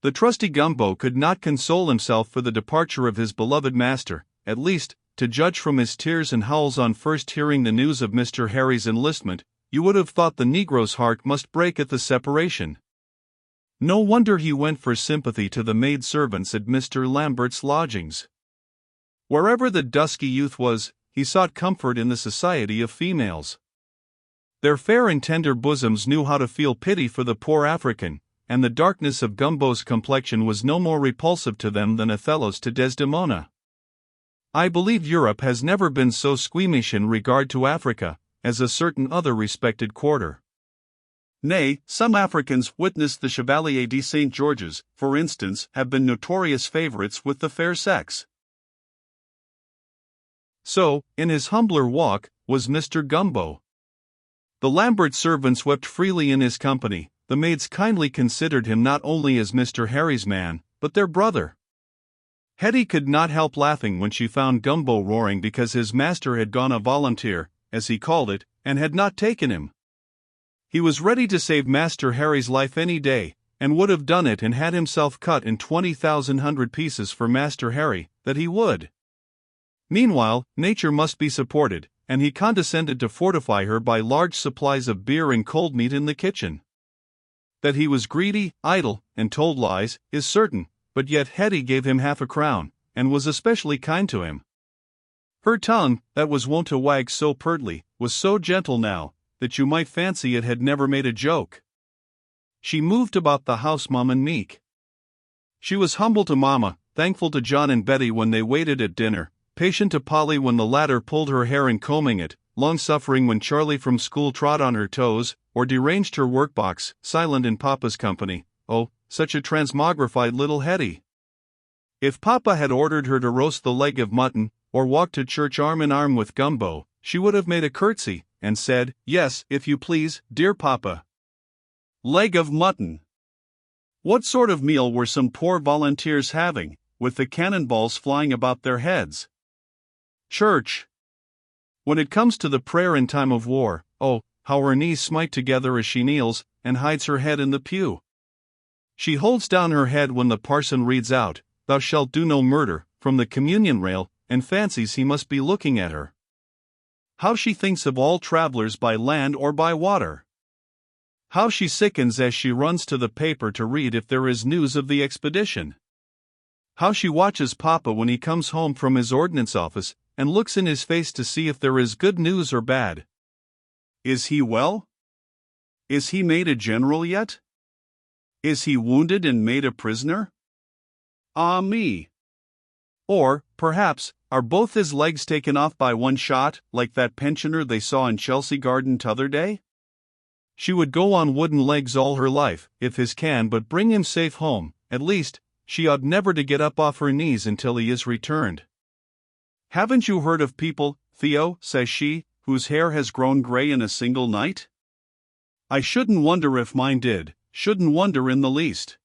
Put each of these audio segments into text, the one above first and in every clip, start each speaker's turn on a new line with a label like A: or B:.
A: The trusty Gumbo could not console himself for the departure of his beloved master, at least, to judge from his tears and howls on first hearing the news of Mr. Harry's enlistment. You would have thought the Negro's heart must break at the separation. No wonder he went for sympathy to the maid-servants at Mr. Lambert's lodgings. Wherever the dusky youth was, he sought comfort in the society of females. Their fair and tender bosoms knew how to feel pity for the poor African, and the darkness of Gumbo's complexion was no more repulsive to them than Othello's to Desdemona. I believe Europe has never been so squeamish in regard to Africa, as a certain other respected quarter. Nay, some Africans witnessed the Chevalier de St. George's, for instance, have been notorious favorites with the fair sex. So, in his humbler walk, was Mr. Gumbo. The Lambert servants wept freely in his company. The maids kindly considered him not only as Mr. Harry's man, but their brother. Hetty could not help laughing when she found Gumbo roaring because his master had gone a volunteer, as he called it, and had not taken him. He was ready to save Master Harry's life any day, and would have done it and had himself cut in 20,000 pieces for Master Harry, that he would. Meanwhile, nature must be supported, and he condescended to fortify her by large supplies of beer and cold meat in the kitchen. That he was greedy, idle, and told lies, is certain, but yet Hetty gave him half a crown, and was especially kind to him. Her tongue, that was wont to wag so pertly, was so gentle now, that you might fancy it had never made a joke. She moved about the house mum and meek. She was humble to Mamma, thankful to John and Betty when they waited at dinner, patient to Polly when the latter pulled her hair in combing it, long-suffering when Charlie from school trod on her toes, or deranged her workbox, silent in Papa's company. Oh, such a transmogrified little Hetty! If Papa had ordered her to roast the leg of mutton, or walk to church arm in arm with Gumbo, she would have made a curtsy, and said, "Yes, if you please, dear Papa." Leg of mutton! What sort of meal were some poor volunteers having, with the cannonballs flying about their heads? Church! When it comes to the prayer in time of war, oh, how her knees smite together as she kneels, and hides her head in the pew. She holds down her head when the parson reads out, "Thou shalt do no murder," from the communion rail, and fancies he must be looking at her. How she thinks of all travelers by land or by water! How she sickens as she runs to the paper to read if there is news of the expedition! How she watches Papa when he comes home from his ordnance office, and looks in his face to see if there is good news or bad. Is he well? Is he made a general yet? Is he wounded and made a prisoner? Ah me! Or, perhaps, are both his legs taken off by one shot, like that pensioner they saw in Chelsea Garden t'other day? She would go on wooden legs all her life, if his can but bring him safe home. At least, she ought never to get up off her knees until he is returned. "Haven't you heard of people, Theo," says she, "whose hair has grown gray in a single night? I shouldn't wonder if mine did, shouldn't wonder in the least."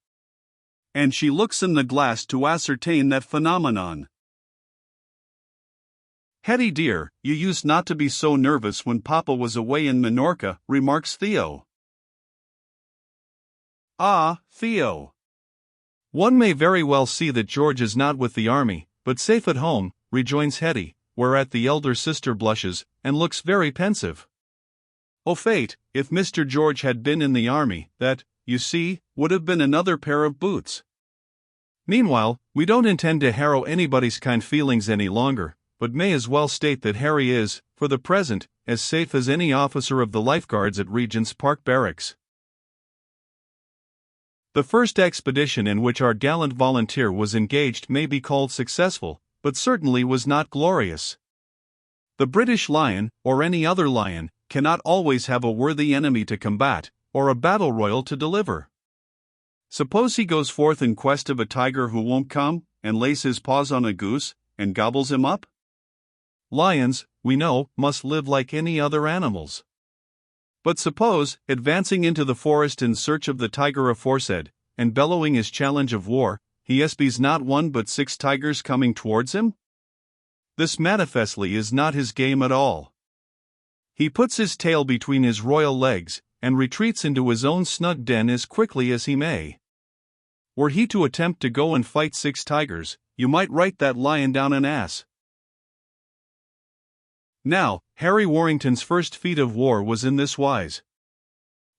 A: And she looks in the glass to ascertain that phenomenon. "Hetty dear, you used not to be so nervous when Papa was away in Minorca," remarks Theo. "Ah, Theo! One may very well see that George is not with the army, but safe at home," rejoins Hetty, whereat the elder sister blushes, and looks very pensive. "O fate, if Mr. George had been in the army, that, you see, would have been another pair of boots." Meanwhile, we don't intend to harrow anybody's kind feelings any longer, but may as well state that Harry is, for the present, as safe as any officer of the lifeguards at Regent's Park Barracks. The first expedition in which our gallant volunteer was engaged may be called successful, but certainly was not glorious. The British lion, or any other lion, cannot always have a worthy enemy to combat, or a battle royal to deliver. Suppose he goes forth in quest of a tiger who won't come, and lays his paws on a goose, and gobbles him up? Lions, we know, must live like any other animals. But suppose, advancing into the forest in search of the tiger aforesaid, and bellowing his challenge of war, he espies not one but 6 tigers coming towards him? This manifestly is not his game at all. He puts his tail between his royal legs, and retreats into his own snug den as quickly as he may. were he to attempt to go and fight 6 tigers, you might write that lion down an ass. Now, Harry Warrington's first feat of war was in this wise.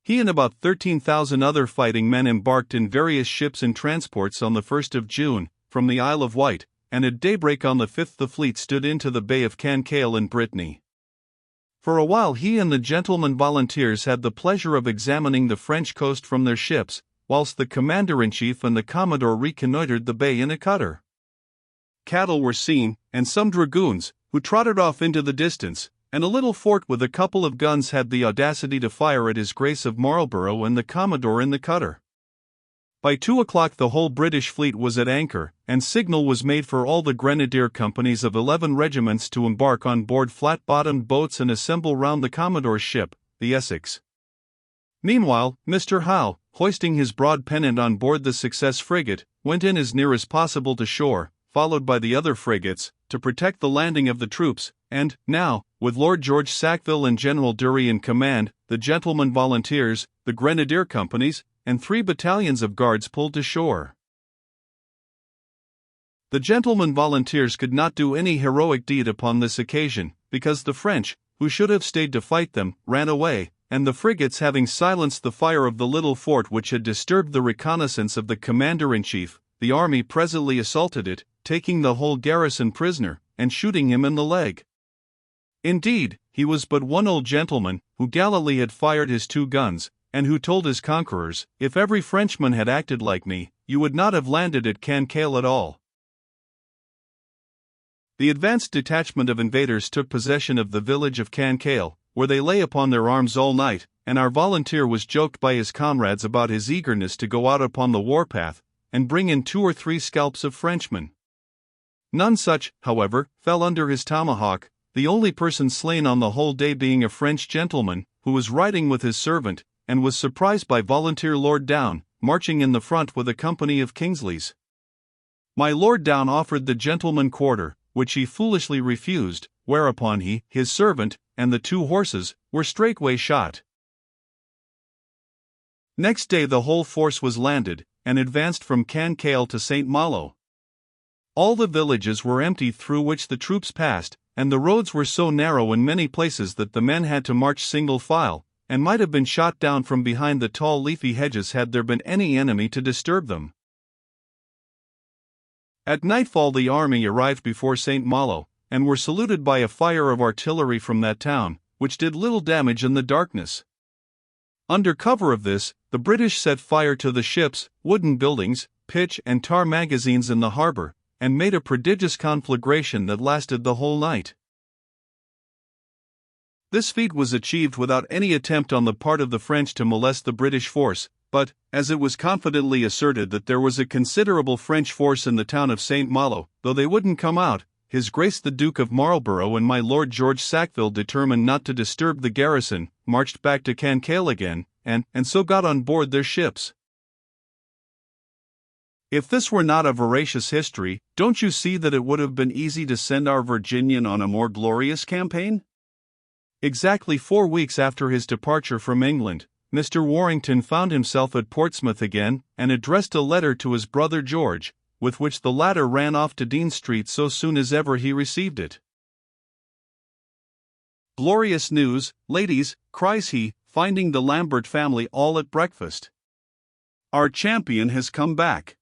A: He and about 13,000 other fighting men embarked in various ships and transports on the 1st of June, from the Isle of Wight, and at daybreak on the 5th the fleet stood into the Bay of Cancale in Brittany. For a while he and the gentlemen volunteers had the pleasure of examining the French coast from their ships, whilst the commander-in-chief and the commodore reconnoitred the bay in a cutter. Cattle were seen, and some dragoons, who trotted off into the distance, and a little fort with a couple of guns had the audacity to fire at His Grace of Marlborough and the commodore in the cutter. By 2 o'clock the whole British fleet was at anchor, and signal was made for all the grenadier companies of 11 regiments to embark on board flat-bottomed boats and assemble round the commodore's ship, the Essex. Meanwhile, Mr. Howe, hoisting his broad pennant on board the Success frigate, went in as near as possible to shore, followed by the other frigates, to protect the landing of the troops, and, now, with Lord George Sackville and General Dury in command, the gentlemen volunteers, the grenadier companies, and 3 battalions of guards pulled to shore. The gentlemen volunteers could not do any heroic deed upon this occasion, because the French, who should have stayed to fight them, ran away, and the frigates having silenced the fire of the little fort which had disturbed the reconnaissance of the commander-in-chief, the army presently assaulted it, taking the whole garrison prisoner, and shooting him in the leg. Indeed, he was but one old gentleman, who gallantly had fired his 2 guns, and who told his conquerors, "If every Frenchman had acted like me, you would not have landed at Cancale at all." The advanced detachment of invaders took possession of the village of Cancale, where they lay upon their arms all night, and our volunteer was joked by his comrades about his eagerness to go out upon the warpath, and bring in 2 or 3 scalps of Frenchmen. None such, however, fell under his tomahawk, the only person slain on the whole day being a French gentleman, who was riding with his servant, and was surprised by volunteer Lord Down, marching in the front with a company of Kingsleys. My Lord Down offered the gentleman quarter, which he foolishly refused, whereupon he, his servant, and the 2 horses, were straightway shot. Next day the whole force was landed, and advanced from Cancale to St. Malo. All the villages were empty through which the troops passed, and the roads were so narrow in many places that the men had to march single file, and might have been shot down from behind the tall leafy hedges had there been any enemy to disturb them. At nightfall the army arrived before St. Malo, and were saluted by a fire of artillery from that town, which did little damage in the darkness. Under cover of this, the British set fire to the ships, wooden buildings, pitch and tar magazines in the harbour, and made a prodigious conflagration that lasted the whole night. This feat was achieved without any attempt on the part of the French to molest the British force, but, as it was confidently asserted that there was a considerable French force in the town of St. Malo, though they wouldn't come out, His Grace the Duke of Marlborough and my Lord George Sackville determined not to disturb the garrison, marched back to Cancale again, and so got on board their ships. If this were not a veracious history, don't you see that it would have been easy to send our Virginian on a more glorious campaign? Exactly 4 weeks after his departure from England, Mr. Warrington found himself at Portsmouth again, and addressed a letter to his brother George, with which the latter ran off to Dean Street so soon as ever he received it. "Glorious news, ladies," cries he, finding the Lambert family all at breakfast. "Our champion has come back.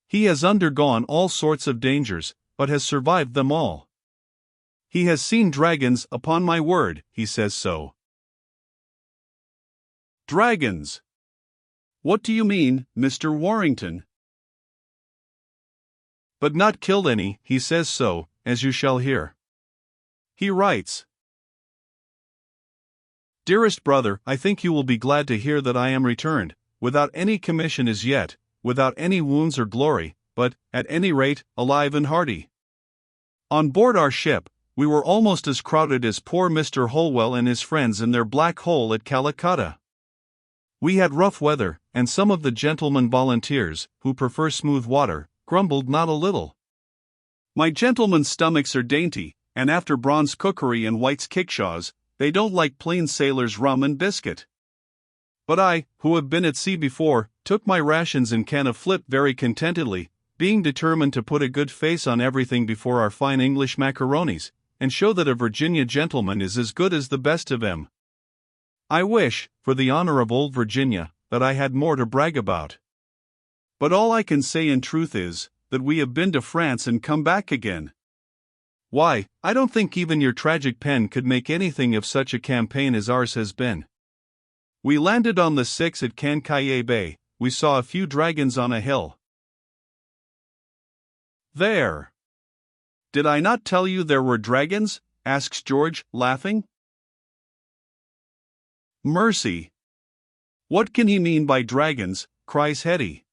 A: He has undergone all sorts of dangers, but has survived them all. He has seen dragons, upon my word, he says so." "Dragons! What do you mean, Mr. Warrington?" "But not killed any, he says so, as you shall hear. He writes, 'Dearest brother, I think you will be glad to hear that I am returned, without any commission as yet, without any wounds or glory, but, at any rate, alive and hearty. On board our ship, we were almost as crowded as poor Mr. Holwell and his friends in their black hole at Calcutta. We had rough weather, and some of the gentlemen volunteers, who prefer smooth water, grumbled not a little. My gentlemen's stomachs are dainty, and after bronze cookery and White's kickshaws, they don't like plain sailor's rum and biscuit. But I, who have been at sea before, took my rations and can of flip very contentedly, being determined to put a good face on everything before our fine English macaronis, and show that a Virginia gentleman is as good as the best of them. I wish, for the honor of old Virginia, that I had more to brag about. But all I can say in truth is, that we have been to France and come back again. Why, I don't think even your tragic pen could make anything of such a campaign as ours has been. We landed on the 6th at Cancaille Bay. We saw a few dragons on a hill. There. Did I not tell you there were dragons? Asks George, laughing. Mercy! What can he mean by dragons? Cries Hetty.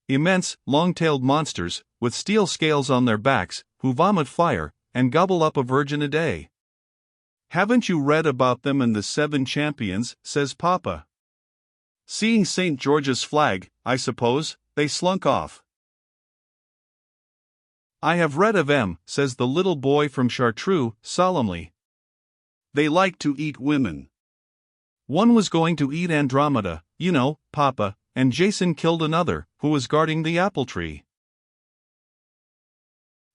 A: Immense, long-tailed monsters, with steel scales on their backs, who vomit fire, and gobble up a virgin a day. Haven't you read about them in the 7 Champions, says Papa. Seeing St. George's flag, I suppose, they slunk off. I have read of 'em, says the little boy from Chartreux, solemnly. They like to eat women. One was going to eat Andromeda, you know, Papa, and Jason killed another, who was guarding the apple tree.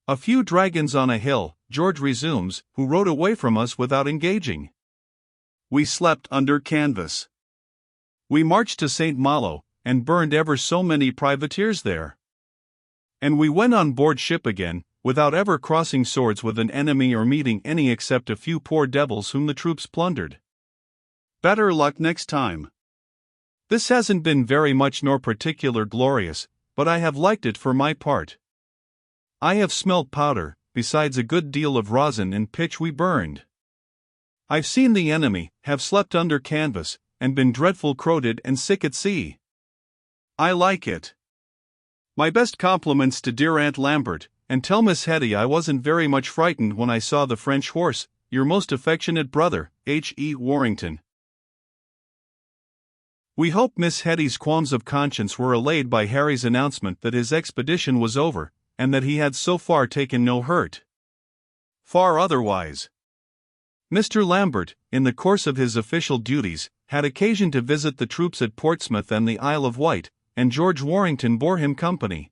A: A few dragons on a hill, George resumes, who rode away from us without engaging. We slept under canvas. We marched to St. Malo, and burned ever so many privateers there. And we went on board ship again, without ever crossing swords with an enemy or meeting any except a few poor devils whom the troops plundered. Better luck next time. This hasn't been very much nor particular glorious, but I have liked it for my part. I have smelt powder, besides a good deal of rosin and pitch we burned. I've seen the enemy, have slept under canvas, and been dreadful croated and sick at sea. I like it. My best compliments to dear Aunt Lambert, and tell Miss Hetty I wasn't very much frightened when I saw the French horse. Your most affectionate brother, H.E. Warrington. We hope Miss Hetty's qualms of conscience were allayed by Harry's announcement that his expedition was over, and that he had so far taken no hurt. Far otherwise. Mr. Lambert, in the course of his official duties, had occasion to visit the troops at Portsmouth and the Isle of Wight, and George Warrington bore him company.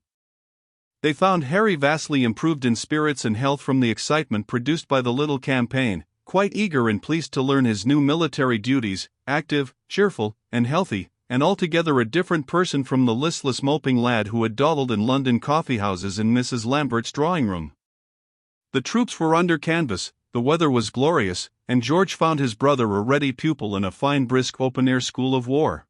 A: They found Harry vastly improved in spirits and health from the excitement produced by the little campaign, quite eager and pleased to learn his new military duties, active, cheerful, and healthy, and altogether a different person from the listless moping lad who had dawdled in London coffee-houses in Mrs. Lambert's drawing-room. The troops were under canvas, the weather was glorious, and George found his brother a ready pupil in a fine brisk open-air school of war.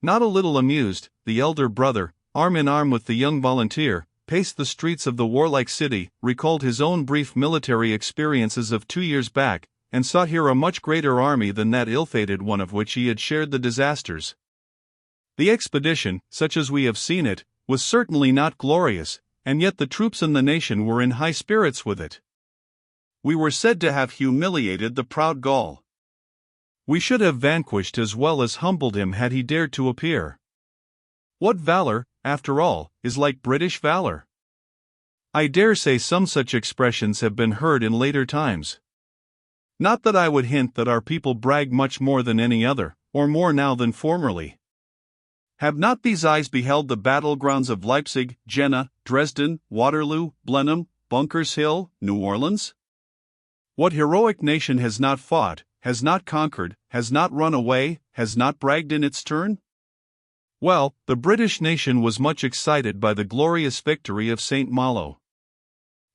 A: Not a little amused, the elder brother, arm in arm with the young volunteer, paced the streets of the warlike city, recalled his own brief military experiences of 2 years back, and saw here a much greater army than that ill-fated one of which he had shared the disasters. The expedition, such as we have seen it, was certainly not glorious, and yet the troops and the nation were in high spirits with it. We were said to have humiliated the proud Gaul. We should have vanquished as well as humbled him had he dared to appear. What valor, after all, is like British valor? I dare say some such expressions have been heard in later times. Not that I would hint that our people brag much more than any other, or more now than formerly. Have not these eyes beheld the battlegrounds of Leipzig, Jena, Dresden, Waterloo, Blenheim, Bunker's Hill, New Orleans? What heroic nation has not fought, has not conquered, has not run away, has not bragged in its turn? Well, the British nation was much excited by the glorious victory of St. Malo.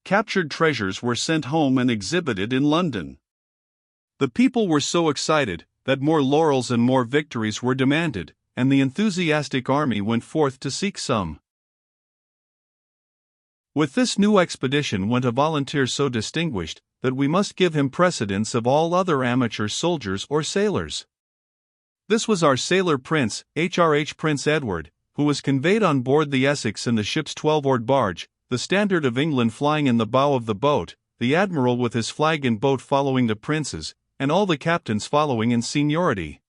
A: Captured treasures were sent home and exhibited in London. The people were so excited that more laurels and more victories were demanded, and the enthusiastic army went forth to seek some. With this new expedition went a volunteer so distinguished that we must give him precedence of all other amateur soldiers or sailors. This was our sailor prince, H.R.H. Prince Edward, who was conveyed on board the Essex in the ship's 12-oared barge, the standard of England flying in the bow of the boat, the admiral with his flag and boat following the prince's, and all the captains following in seniority.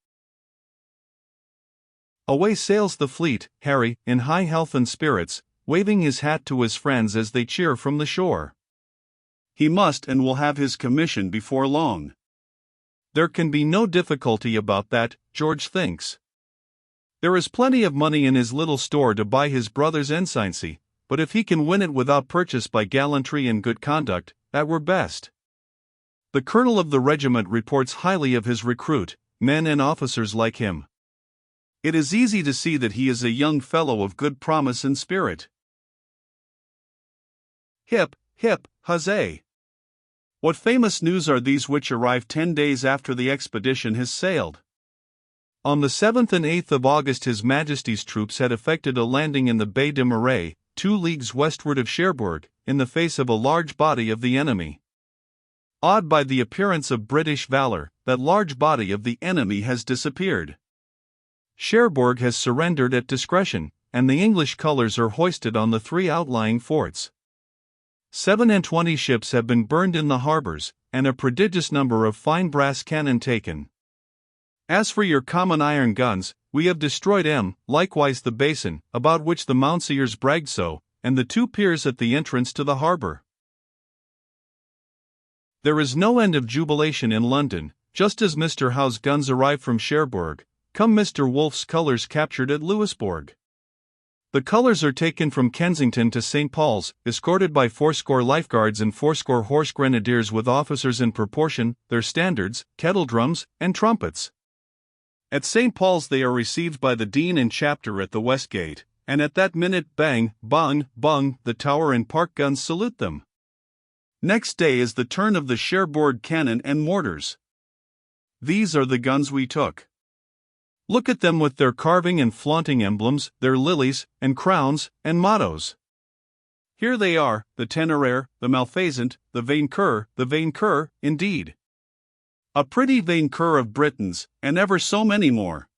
A: Away sails the fleet, Harry, in high health and spirits, waving his hat to his friends as they cheer from the shore. He must and will have his commission before long. There can be no difficulty about that, George thinks. There is plenty of money in his little store to buy his brother's ensigncy, but if he can win it without purchase by gallantry and good conduct, that were best. The colonel of the regiment reports highly of his recruit, men and officers like him. It is easy to see that he is a young fellow of good promise and spirit. Hip, hip, huzzay! What famous news are these which arrive 10 days after the expedition has sailed? On the 7th and 8th of August His Majesty's troops had effected a landing in the Baie de Marais, 2 leagues westward of Cherbourg, in the face of a large body of the enemy. Awed by the appearance of British valor, that large body of the enemy has disappeared. Cherbourg has surrendered at discretion, and the English colours are hoisted on the 3 outlying forts. 27 ships have been burned in the harbours, and a prodigious number of fine brass cannon taken. As for your common iron guns, we have destroyed likewise the basin, about which the Mounseers bragged so, and the 2 piers at the entrance to the harbour. There is no end of jubilation in London. Just as Mr. Howe's guns arrive from Cherbourg, come Mr. Wolfe's colours captured at Louisbourg. The colours are taken from Kensington to St. Paul's, escorted by 80 lifeguards and 80 horse grenadiers with officers in proportion, their standards, kettledrums, and trumpets. At St. Paul's they are received by the Dean and Chapter at the West Gate, and at that minute bang, bung, bung, the Tower and Park guns salute them. Next day is the turn of the Cherbourg cannon and mortars. These are the guns we took. Look at them with their carving and flaunting emblems, their lilies, and crowns, and mottos. Here they are, the Téméraire, the Malfaisant, the Vainqueur, indeed. A pretty Vainqueur of Britons, and ever so many more.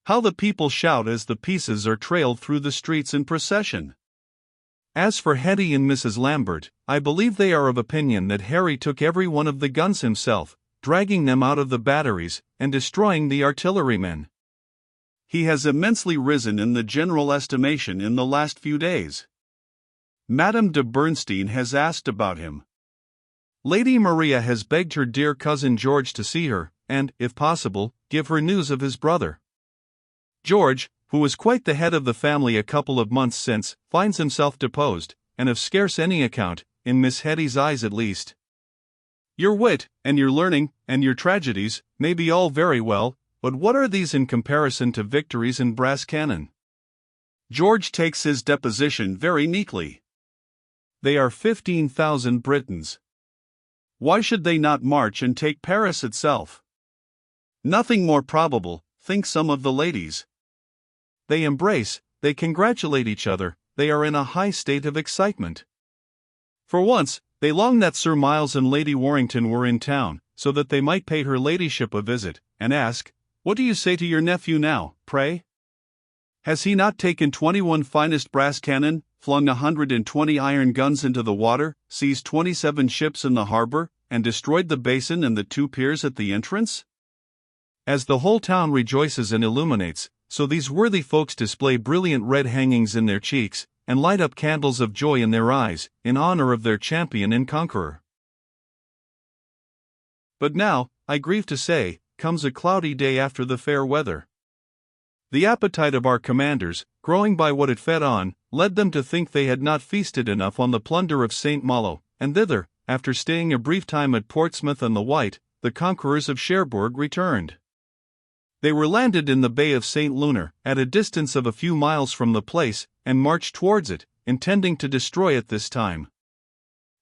A: How the people shout as the pieces are trailed through the streets in procession. As for Hetty and Mrs. Lambert, I believe they are of opinion that Harry took every one of the guns himself, dragging them out of the batteries, and destroying the artillerymen. He has immensely risen in the general estimation in the last few days. Madame de Bernstein has asked about him. Lady Maria has begged her dear cousin George to see her, and, if possible, give her news of his brother. George, who was quite the head of the family a couple of months since, finds himself deposed, and of scarce any account, in Miss Hetty's eyes at least. Your wit, and your learning, and your tragedies, may be all very well, but what are these in comparison to victories in brass cannon? George takes his deposition very meekly. They are 15,000 Britons. Why should they not march and take Paris itself? Nothing more probable, think some of the ladies. They embrace, they congratulate each other, they are in a high state of excitement. For once, they long that Sir Miles and Lady Warrington were in town, so that they might pay her ladyship a visit, and ask, "What do you say to your nephew now, pray? Has he not taken 21 finest brass cannon, flung 120 iron guns into the water, seized 27 ships in the harbour, and destroyed the basin and the 2 piers at the entrance?" As the whole town rejoices and illuminates, so these worthy folks display brilliant red hangings in their cheeks, and light up candles of joy in their eyes, in honor of their champion and conqueror. But now, I grieve to say, comes a cloudy day after the fair weather. The appetite of our commanders, growing by what it fed on, led them to think they had not feasted enough on the plunder of St. Malo, and thither, after staying a brief time at Portsmouth and the White, the conquerors of Cherbourg returned. They were landed in the Bay of St. Lunar, at a distance of a few miles from the place, and marched towards it, intending to destroy it this time.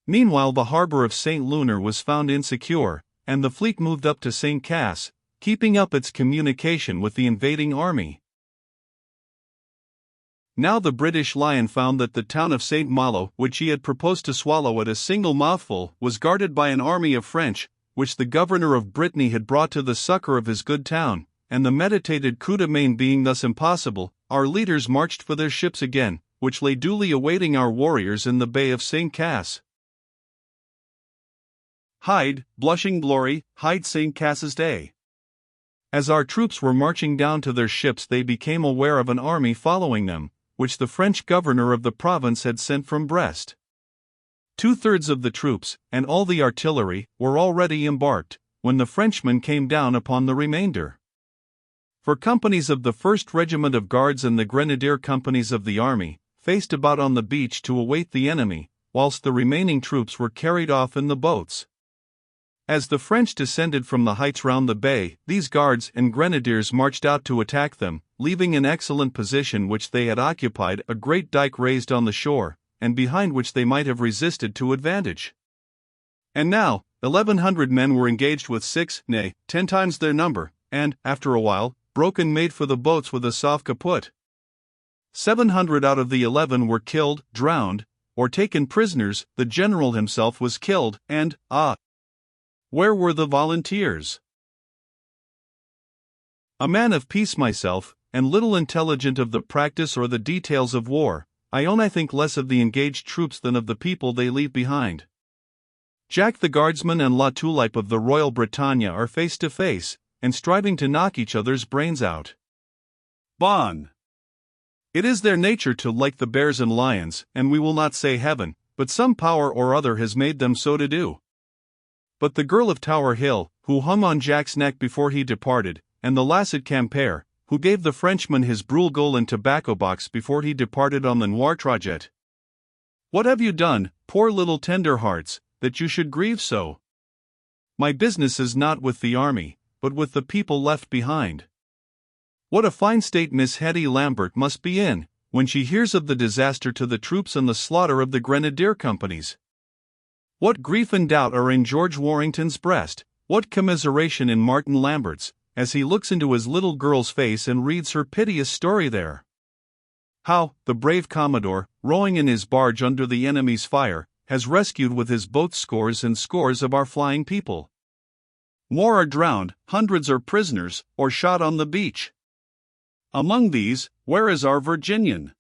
A: Meanwhile the harbour of St. Lunar was found insecure, and the fleet moved up to St. Cass, keeping up its communication with the invading army. Now the British Lion found that the town of St. Malo, which he had proposed to swallow at a single mouthful, was guarded by an army of French, which the governor of Brittany had brought to the succour of his good town, and the meditated coup de main being thus impossible, our leaders marched for their ships again, which lay duly awaiting our warriors in the Bay of St. Cass. Hide, blushing glory, hide St. Cass's day. As our troops were marching down to their ships they became aware of an army following them, which the French governor of the province had sent from Brest. 2/3 of the troops, and all the artillery, were already embarked, when the Frenchmen came down upon the remainder. For companies of the 1st Regiment of Guards and the Grenadier companies of the army faced about on the beach to await the enemy, whilst the remaining troops were carried off in the boats. As the French descended from the heights round the bay, these guards and grenadiers marched out to attack them, leaving in excellent position which they had occupied a great dike raised on the shore, and behind which they might have resisted to advantage. And now, 1,100 men were engaged with 6, nay, 10 times their number, and, after a while, broke and made for the boats with a sauve caput. 700 out of the 11 were killed, drowned, or taken prisoners. The general himself was killed, and, where were the volunteers? A man of peace myself, and little intelligent of the practice or the details of war, I own I think less of the engaged troops than of the people they leave behind. Jack the Guardsman and La Tulipe of the Royal Britannia are face to face, and striving to knock each other's brains out. Bon! It is their nature to like the bears and lions, and we will not say heaven, but some power or other has made them so to do. But the girl of Tower Hill, who hung on Jack's neck before he departed, and the lass at Quimper, who gave the Frenchman his brûle-gueule and tobacco box before he departed on the Noir Trajet. What have you done, poor little tender hearts, that you should grieve so? My business is not with the army, but with the people left behind. What a fine state Miss Hetty Lambert must be in, when she hears of the disaster to the troops and the slaughter of the grenadier companies. What grief and doubt are in George Warrington's breast, what commiseration in Martin Lambert's, as he looks into his little girl's face and reads her piteous story there. How, the brave Commodore, rowing in his barge under the enemy's fire, has rescued with his boat scores and scores of our flying people. More are drowned, hundreds are prisoners, or shot on the beach. Among these, where is our Virginian?